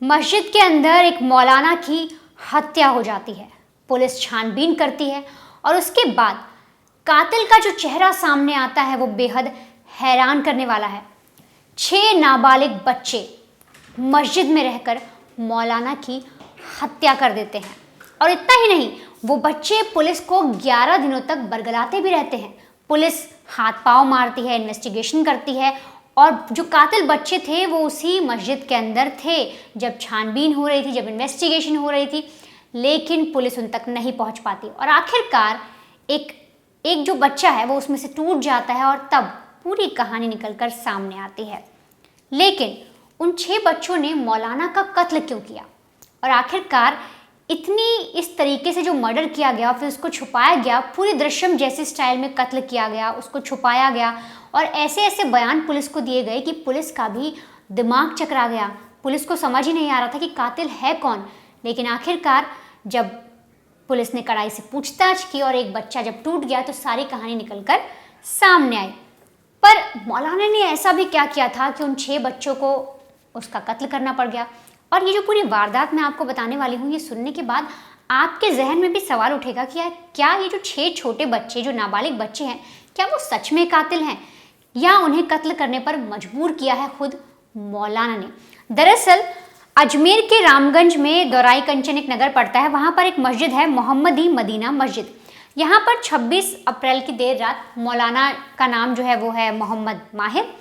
मस्जिद के अंदर एक मौलाना की हत्या हो जाती है। पुलिस छानबीन करती है और उसके बाद कातिल का जो चेहरा सामने आता है वो बेहद हैरान करने वाला है। 6 नाबालिग बच्चे मस्जिद में रहकर मौलाना की हत्या कर देते हैं और इतना ही नहीं, वो बच्चे पुलिस को 11 दिनों तक बरगलाते भी रहते हैं। पुलिस हाथ पांव मारती है, इन्वेस्टिगेशन करती है और जो कातिल बच्चे थे वो उसी मस्जिद के अंदर थे जब छानबीन हो रही थी, जब इन्वेस्टिगेशन हो रही थी, लेकिन पुलिस उन तक नहीं पहुंच पाती और आखिरकार एक जो बच्चा है वो उसमें से टूट जाता है और तब पूरी कहानी निकलकर सामने आती है। लेकिन उन 6 बच्चों ने मौलाना का कत्ल क्यों किया और आखिरकार इतनी इस तरीके से जो मर्डर किया गया, फिर उसको छुपाया गया, पूरी दृश्यम जैसे स्टाइल में कत्ल किया गया, उसको छुपाया गया और ऐसे ऐसे बयान पुलिस को दिए गए कि पुलिस का भी दिमाग चकरा गया। पुलिस को समझ ही नहीं आ रहा था कि कातिल है कौन। लेकिन आखिरकार जब पुलिस ने कड़ाई से पूछताछ की और एक बच्चा जब टूट गया तो सारी कहानी निकलकर सामने आई। पर मौलाना ने ऐसा भी क्या किया था कि उन 6 बच्चों को उसका कत्ल करना पड़ गया। और ये जो पूरी वारदात मैं आपको बताने वाली हूँ, ये सुनने के बाद आपके जहन में भी सवाल उठेगा कि यार क्या ये जो 6 छोटे बच्चे, जो नाबालिग बच्चे हैं, क्या वो सच में कातिल हैं या उन्हें कत्ल करने पर मजबूर किया है खुद मौलाना ने। दरअसल अजमेर के रामगंज में दौराई कंचन एक नगर पड़ता है, वहाँ पर एक मस्जिद है, मोहम्मदी मदीना मस्जिद। यहाँ पर 26 अप्रैल की देर रात मौलाना का नाम जो है वो है मोहम्मद माहिर,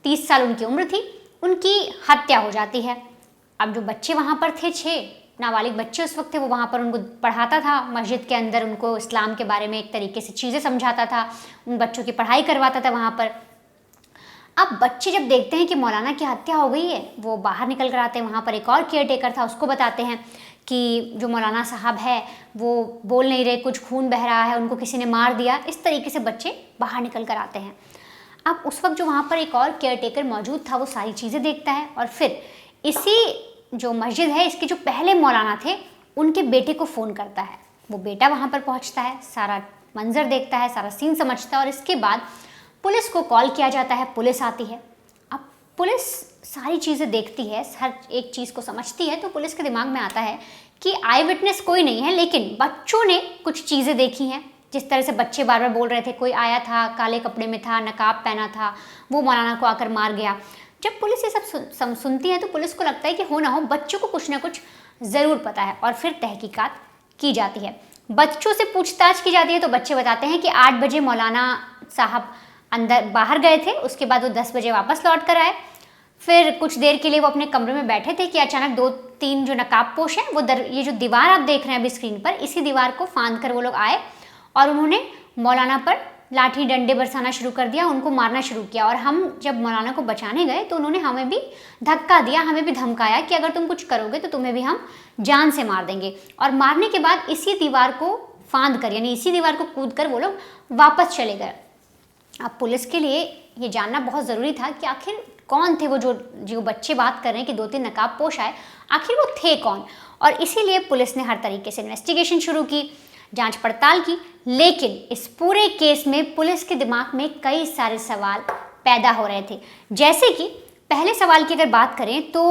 30 साल उनकी उम्र थी, उनकी हत्या हो जाती है। अब जो बच्चे वहाँ पर थे, 6 नाबालिग बच्चे उस वक्त थे, वो वहाँ पर उनको पढ़ाता था मस्जिद के अंदर, उनको इस्लाम के बारे में एक तरीके से चीज़ें समझाता था, उन बच्चों की पढ़ाई करवाता था वहाँ पर। अब बच्चे जब देखते हैं कि मौलाना की हत्या हो गई है, वो बाहर निकल कर आते हैं। वहाँ पर एक और केयर टेकर था, उसको बताते हैं कि जो मौलाना साहब है वो बोल नहीं रहे, कुछ खून बह रहा है, उनको किसी ने मार दिया। इस तरीके से बच्चे बाहर निकल कर आते हैं। अब उस वक्त जो वहाँ पर एक और केयर टेकर मौजूद था वो सारी चीज़ें देखता है और फिर इसी जो मस्जिद है, इसके जो पहले मौलाना थे उनके बेटे को फ़ोन करता है। वो बेटा वहाँ पर पहुँचता है, सारा मंजर देखता है, सारा सीन समझता है और इसके बाद पुलिस को कॉल किया जाता है। पुलिस आती है। अब पुलिस सारी चीज़ें देखती है, हर एक चीज़ को समझती है, तो पुलिस के दिमाग में आता है कि आई विटनेस कोई नहीं है, लेकिन बच्चों ने कुछ चीज़ें देखी हैं। जिस तरह से बच्चे बार बार बोल रहे थे, कोई आया था, काले कपड़े में था, नकाब पहना था, वो मौलाना को आकर मार गया। जब पुलिस ये सब सुनती है तो पुलिस को लगता है कि हो ना हो बच्चों को कुछ ना कुछ ज़रूर पता है और फिर तहकीकात की जाती है। बच्चों से पूछताछ की जाती है तो बच्चे बताते हैं कि 8 बजे मौलाना साहब बाहर गए थे, उसके बाद वो 10 बजे वापस लौट कर आए। फिर कुछ देर के लिए वो अपने कमरे में बैठे थे कि अचानक 2-3 जो नकाबपोश हैं वो ये जो दीवार आप देख रहे हैं अभी स्क्रीन पर, इसी दीवार को फांद कर वो लोग आए और उन्होंने मौलाना पर लाठी डंडे बरसाना शुरू कर दिया, उनको मारना शुरू किया। और हम जब मौलाना को बचाने गए तो उन्होंने हमें भी धक्का दिया, हमें भी धमकाया कि अगर तुम कुछ करोगे तो तुम्हें भी हम जान से मार देंगे। और मारने के बाद इसी दीवार को फांद कर, यानी इसी दीवार को कूद कर वो लोग वापस चले गए। अब पुलिस के लिए ये जानना बहुत ज़रूरी था कि आखिर कौन थे वो जो बच्चे बात कर रहे हैं कि 2-3 नकाबपोश आए, आखिर वो थे कौन। और इसीलिए पुलिस ने हर तरीके से इन्वेस्टिगेशन शुरू की, जांच पड़ताल की। लेकिन इस पूरे केस में पुलिस के दिमाग में कई सारे सवाल पैदा हो रहे थे। जैसे कि पहले सवाल की अगर बात करें तो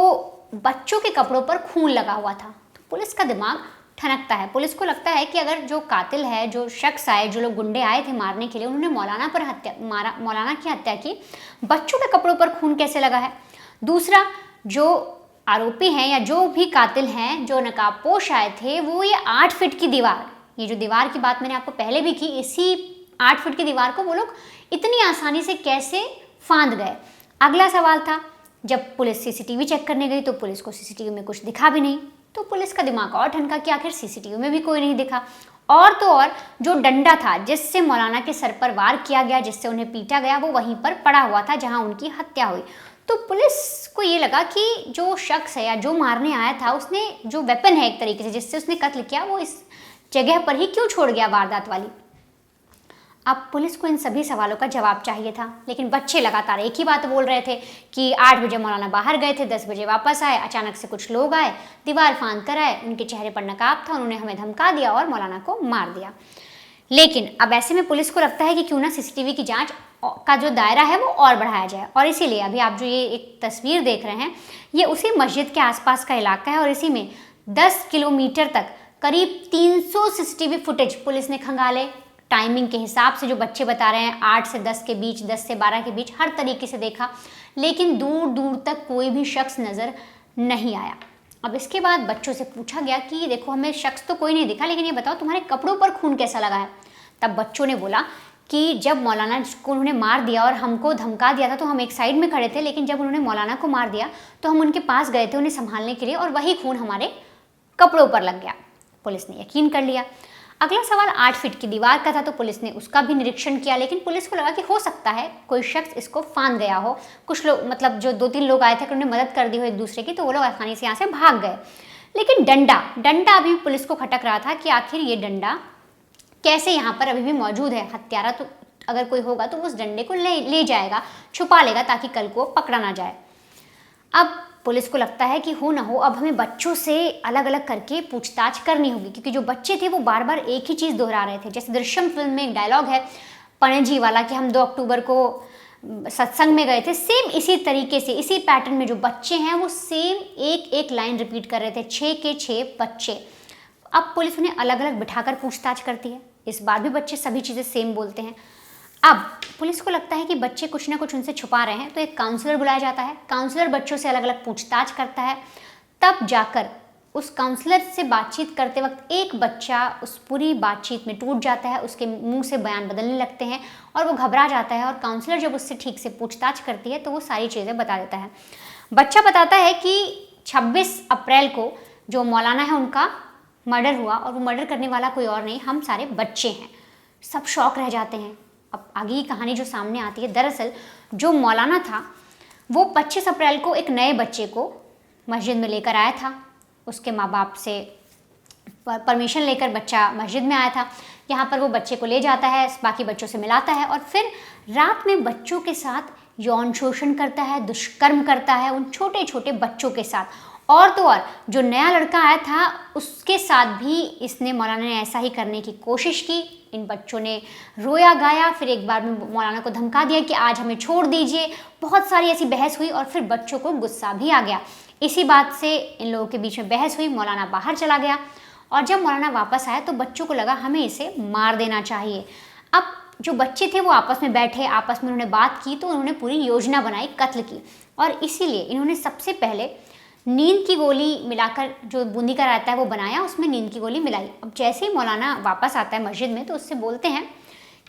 बच्चों के कपड़ों पर खून लगा हुआ था, तो पुलिस का दिमाग ठनकता है। पुलिस को लगता है कि अगर जो कातिल है, जो शख्स आए, जो लोग गुंडे आए थे मारने के लिए, उन्होंने मौलाना की हत्या की, बच्चों के कपड़ों पर खून कैसे लगा है। दूसरा, जो आरोपी हैं या जो भी कातिल हैं, जो नकाबपोश आए थे, वो ये 8 फीट की दीवार, ये जो दीवार की बात मैंने आपको पहले भी की, इसी 8 फीट की दीवार को वो लोग इतनी आसानी से कैसे फांद गए। अगला सवाल था, जब पुलिस सीसीटीवी चेक करने गई तो पुलिस को सीसीटीवी में कुछ दिखा भी नहीं, तो पुलिस का दिमाग और ठनका कि आखिर सीसीटीवी में भी कोई नहीं दिखा। और तो और जो डंडा था जिससे मौलाना के सर पर वार किया गया, जिससे उन्हें पीटा गया, वो वहीं पर पड़ा हुआ था जहां उनकी हत्या हुई। तो पुलिस को ये लगा कि जो शख्स है या जो मारने आया था, उसने जो वेपन है एक तरीके से जिससे उसने कत्ल किया, वो इस जगह पर ही क्यों छोड़ गया वारदात वाली। अब पुलिस को इन सभी सवालों का जवाब चाहिए था, लेकिन बच्चे लगातार एक ही बात बोल रहे थे कि 8 बजे मौलाना बाहर गए थे, 10 बजे वापस आए, अचानक से कुछ लोग आए, दीवार फांद कर आए, उनके चेहरे पर नकाब था, उन्होंने हमें धमका दिया और मौलाना को मार दिया। लेकिन अब ऐसे में पुलिस को लगता है कि क्यों ना सीसीटीवी की जांच का जो दायरा है वो और बढ़ाया जाए। और इसीलिए अभी आप जो ये एक तस्वीर देख रहे हैं, ये उसी मस्जिद के आसपास का इलाका है और इसी में 10 किलोमीटर तक करीब 300 सीसीटीवी फुटेज पुलिस ने खंगाले। टाइमिंग के हिसाब से जो बच्चे बता रहे हैं 8 से 10 के बीच, 10 से 12 के बीच, हर तरीके से देखा, लेकिन दूर दूर तक कोई भी शख्स नज़र नहीं आया। अब इसके बाद बच्चों से पूछा गया कि देखो हमें शख्स तो कोई नहीं दिखा, लेकिन ये बताओ तुम्हारे कपड़ों पर खून कैसा लगा है। तब बच्चों ने बोला कि जब मौलाना को उन्होंने मार दिया और हमको धमका दिया था तो हम एक साइड में खड़े थे, लेकिन जब उन्होंने मौलाना को मार दिया तो हम उनके पास गए थे उन्हें संभालने के लिए और वही खून हमारे कपड़ों पर लग गया। पुलिस ने यकीन कर लिया। अगला सवाल 8 फीट की दीवार का था, तो पुलिस ने उसका भी निरीक्षण किया, लेकिन पुलिस को लगा कि हो सकता है कोई शख्स इसको फांद गया हो। कुछ लोग, मतलब जो 2-3 लोग आए थे, उन्होंने मदद कर दी हो एक दूसरे की, तो वो लोग आसानी से यहाँ से भाग गए। लेकिन डंडा अभी पुलिस को खटक रहा था कि आखिर ये डंडा कैसे यहाँ पर अभी भी मौजूद है। हत्यारा तो अगर कोई होगा तो उस डंडे को ले जाएगा, छुपा लेगा ताकि कल को पकड़ा ना जाए। अब पुलिस को लगता है कि हो ना हो अब हमें बच्चों से अलग अलग करके पूछताछ करनी होगी, क्योंकि जो बच्चे थे वो बार बार एक ही चीज़ दोहरा रहे थे। जैसे दृश्यम फिल्म में एक डायलॉग है पणजी वाला कि हम 2 अक्टूबर को सत्संग में गए थे, सेम इसी तरीके से, इसी पैटर्न में जो बच्चे हैं वो सेम एक लाइन रिपीट कर रहे थे, 6 के 6 बच्चे। अब पुलिस उन्हें अलग अलग बिठाकर पूछताछ करती है, इस बार भी बच्चे सभी चीज़ें सेम बोलते हैं। अब पुलिस को लगता है कि बच्चे कुछ ना कुछ उनसे छुपा रहे हैं, तो एक काउंसलर बुलाया जाता है। काउंसलर बच्चों से अलग अलग पूछताछ करता है। तब जाकर उस काउंसलर से बातचीत करते वक्त एक बच्चा उस पूरी बातचीत में टूट जाता है, उसके मुंह से बयान बदलने लगते हैं और वो घबरा जाता है। और काउंसलर जब उससे ठीक से पूछताछ करती है तो वो सारी चीज़ें बता देता है। बच्चा बताता है कि 26 अप्रैल को जो मौलाना है उनका मर्डर हुआ और वो मर्डर करने वाला कोई और नहीं, हम सारे बच्चे हैं। सब शौक रह जाते हैं। अब आगे की कहानी जो सामने आती है, दरअसल जो मौलाना था वो 25 अप्रैल को एक नए बच्चे को मस्जिद में लेकर आया था। उसके माँ बाप से परमिशन लेकर बच्चा मस्जिद में आया था। यहाँ पर वो बच्चे को ले जाता है, बाकी बच्चों से मिलाता है और फिर रात में बच्चों के साथ यौन शोषण करता है, दुष्कर्म करता है उन छोटे छोटे बच्चों के साथ। और तो और जो नया लड़का आया था उसके साथ भी इसने, मौलाना ने ऐसा ही करने की कोशिश की। इन बच्चों ने रोया गाया, फिर एक बार में मौलाना को धमका दिया कि आज हमें छोड़ दीजिए। बहुत सारी ऐसी बहस हुई और फिर बच्चों को गुस्सा भी आ गया। इसी बात से इन लोगों के बीच में बहस हुई, मौलाना बाहर चला गया और जब मौलाना वापस आया तो बच्चों को लगा हमें इसे मार देना चाहिए। अब जो बच्चे थे वो आपस में बैठे, आपस में उन्होंने बात की, तो उन्होंने पूरी योजना बनाई कत्ल की। और इसीलिए इन्होंने सबसे पहले नींद की गोली मिलाकर, जो बूंदी का रायता है वो बनाया, उसमें नींद की गोली मिलाई। अब जैसे ही मौलाना वापस आता है मस्जिद में तो उससे बोलते हैं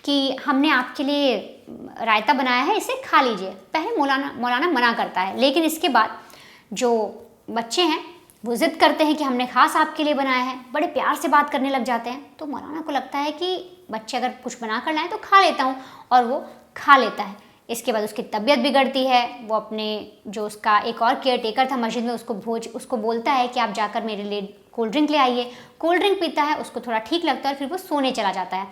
कि हमने आपके लिए रायता बनाया है, इसे खा लीजिए। पहले मौलाना मना करता है, लेकिन इसके बाद जो बच्चे हैं वो जिद करते हैं कि हमने खास आपके लिए बनाया है, बड़े प्यार से बात करने लग जाते हैं। तो मौलाना को लगता है कि बच्चे अगर कुछ बना कर लाएँ तो खा लेता हूँ, और वो खा लेता है। इसके बाद उसकी तबीयत बिगड़ती है। वो अपने जो उसका एक और केयर टेकर था मस्जिद में उसको बोलता है कि आप जाकर मेरे लिए कोल्ड ड्रिंक ले आइए। कोल्ड ड्रिंक पीता है, उसको थोड़ा ठीक लगता है और फिर वो सोने चला जाता है।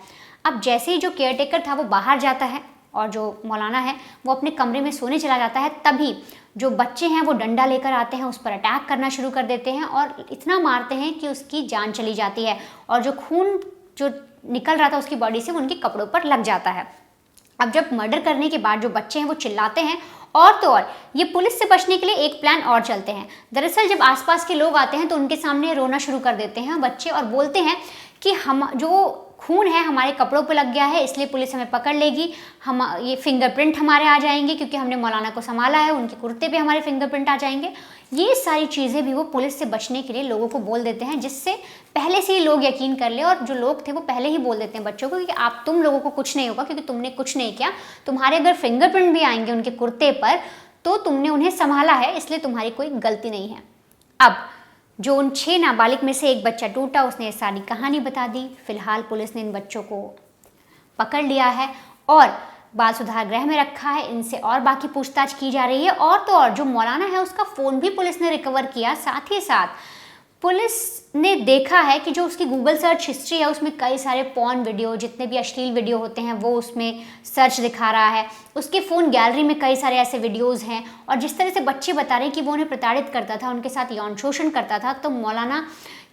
अब जैसे ही जो केयर टेकर था वो बाहर जाता है और जो मौलाना है वो अपने कमरे में सोने चला जाता है, तभी जो बच्चे हैं वो डंडा लेकर आते हैं, उस पर अटैक करना शुरू कर देते हैं और इतना मारते हैं कि उसकी जान चली जाती है और जो खून जो निकल रहा था उसकी बॉडी से वो उनके कपड़ों पर लग जाता है। अब जब मर्डर करने के बाद जो बच्चे हैं वो चिल्लाते हैं और तो और ये पुलिस से बचने के लिए एक प्लान और चलते हैं। दरअसल जब आसपास के लोग आते हैं तो उनके सामने रोना शुरू कर देते हैं बच्चे और बोलते हैं कि हम जो खून है हमारे कपड़ों पे लग गया है, इसलिए पुलिस हमें पकड़ लेगी, हम ये फिंगरप्रिंट हमारे आ जाएंगे क्योंकि हमने मौलाना को संभाला है, उनके कुर्ते पे हमारे फिंगरप्रिंट आ जाएंगे। ये सारी चीज़ें भी वो पुलिस से बचने के लिए लोगों को बोल देते हैं, जिससे पहले से ही लोग यकीन कर ले। और जो लोग थे वो पहले ही बोल देते हैं बच्चों को कि तुम लोगों को कुछ नहीं होगा क्योंकि तुमने कुछ नहीं किया, तुम्हारे अगर फिंगरप्रिंट भी आएंगे उनके कुर्ते पर तो तुमने उन्हें संभाला है, इसलिए तुम्हारी कोई गलती नहीं है। अब जो उन 6 नाबालिग में से एक बच्चा टूटा, उसने ये सारी कहानी बता दी। फिलहाल पुलिस ने इन बच्चों को पकड़ लिया है और बाल सुधार गृह में रखा है। इनसे और बाकी पूछताछ की जा रही है। और तो और जो मौलाना है उसका फ़ोन भी पुलिस ने रिकवर किया। साथ ही साथ पुलिस ने देखा है कि जो उसकी गूगल सर्च हिस्ट्री है उसमें कई सारे पॉर्न वीडियो, जितने भी अश्लील वीडियो होते हैं वो उसमें सर्च दिखा रहा है। उसके फ़ोन गैलरी में कई सारे ऐसे वीडियोस हैं और जिस तरह से बच्चे बता रहे हैं कि वो उन्हें प्रताड़ित करता था, उनके साथ यौन शोषण करता था, तो मौलाना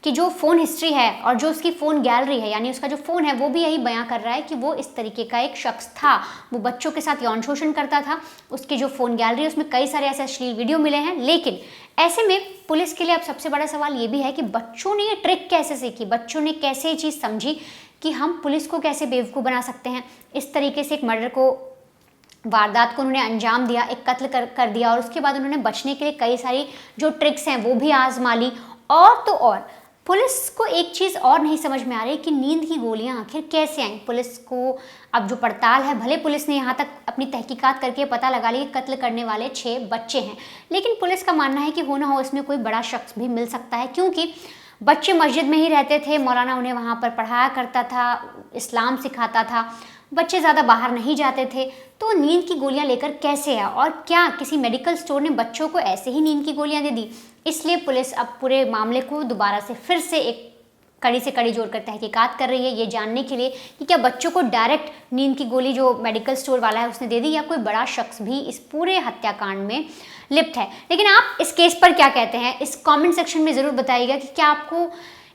की जो फ़ोन हिस्ट्री है और जो उसकी फ़ोन गैलरी है, यानी उसका जो फ़ोन है, वो भी यही बयां कर रहा है कि वो इस तरीके का एक शख्स था। वो बच्चों के साथ यौन शोषण करता था। उसकी जो फ़ोन गैलरी है उसमें कई सारे ऐसे अश्लील वीडियो मिले हैं। लेकिन ऐसे में पुलिस के लिए अब सबसे बड़ा सवाल ये भी है कि बच्चों ने ये ट्रिक कैसे सीखी, बच्चों ने कैसे ये चीज़ समझी कि हम पुलिस को कैसे बेवकूफ़ बना सकते हैं। इस तरीके से एक मर्डर को, वारदात को उन्होंने अंजाम दिया, एक कत्ल कर दिया और उसके बाद उन्होंने बचने के लिए कई सारी जो ट्रिक्स हैं वो भी आजमा ली। और तो और पुलिस को एक चीज़ और नहीं समझ में आ रही कि नींद की गोलियां आखिर कैसे आई। पुलिस को अब जो पड़ताल है, भले पुलिस ने यहाँ तक अपनी तहकीकात करके पता लगा ली कि कत्ल करने वाले 6 बच्चे हैं, लेकिन पुलिस का मानना है कि हो ना हो इसमें कोई बड़ा शख्स भी मिल सकता है, क्योंकि बच्चे मस्जिद में ही रहते थे, मौलाना उन्हें वहाँ पर पढ़ाया करता था, इस्लाम सिखाता था, बच्चे ज़्यादा बाहर नहीं जाते थे, तो नींद की गोलियां लेकर कैसे आया और क्या किसी मेडिकल स्टोर ने बच्चों को ऐसे ही नींद की गोलियां दे दी। इसलिए पुलिस अब पूरे मामले को दोबारा से फिर से एक कड़ी से कड़ी जोड़कर तहकीकात कर रही है, ये जानने के लिए कि क्या बच्चों को डायरेक्ट नींद की गोली जो मेडिकल स्टोर वाला है उसने दे दी या कोई बड़ा शख्स भी इस पूरे हत्याकांड में लिप्त है। लेकिन आप इस केस पर क्या कहते हैं, इस कमेंट सेक्शन में ज़रूर बताइएगा कि क्या आपको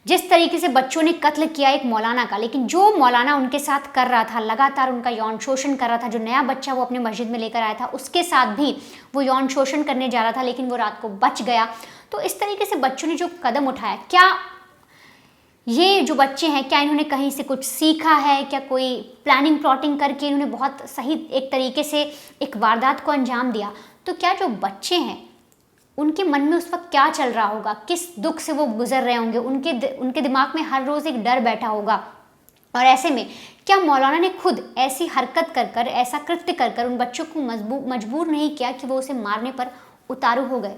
जिस तरीके से बच्चों ने कत्ल किया एक मौलाना का, लेकिन जो मौलाना उनके साथ कर रहा था, लगातार उनका यौन शोषण कर रहा था, जो नया बच्चा वो अपने मस्जिद में लेकर आया था उसके साथ भी वो यौन शोषण करने जा रहा था, लेकिन वो रात को बच गया। तो इस तरीके से बच्चों ने जो कदम उठाया, क्या ये जो बच्चे हैं क्या इन्होंने कहीं से कुछ सीखा है, क्या कोई प्लानिंग प्लॉटिंग करके इन्होंने बहुत सही एक तरीके से एक वारदात को अंजाम दिया। तो क्या जो बच्चे हैं उनके मन में उस वक्त क्या चल रहा होगा, किस दुख से वो गुजर रहे होंगे, उनके दिमाग में हर रोज़ एक डर बैठा होगा। और ऐसे में क्या मौलाना ने खुद ऐसी हरकत कर ऐसा कृत्य कर उन बच्चों को मजबूर नहीं किया कि वो उसे मारने पर उतारू हो गए।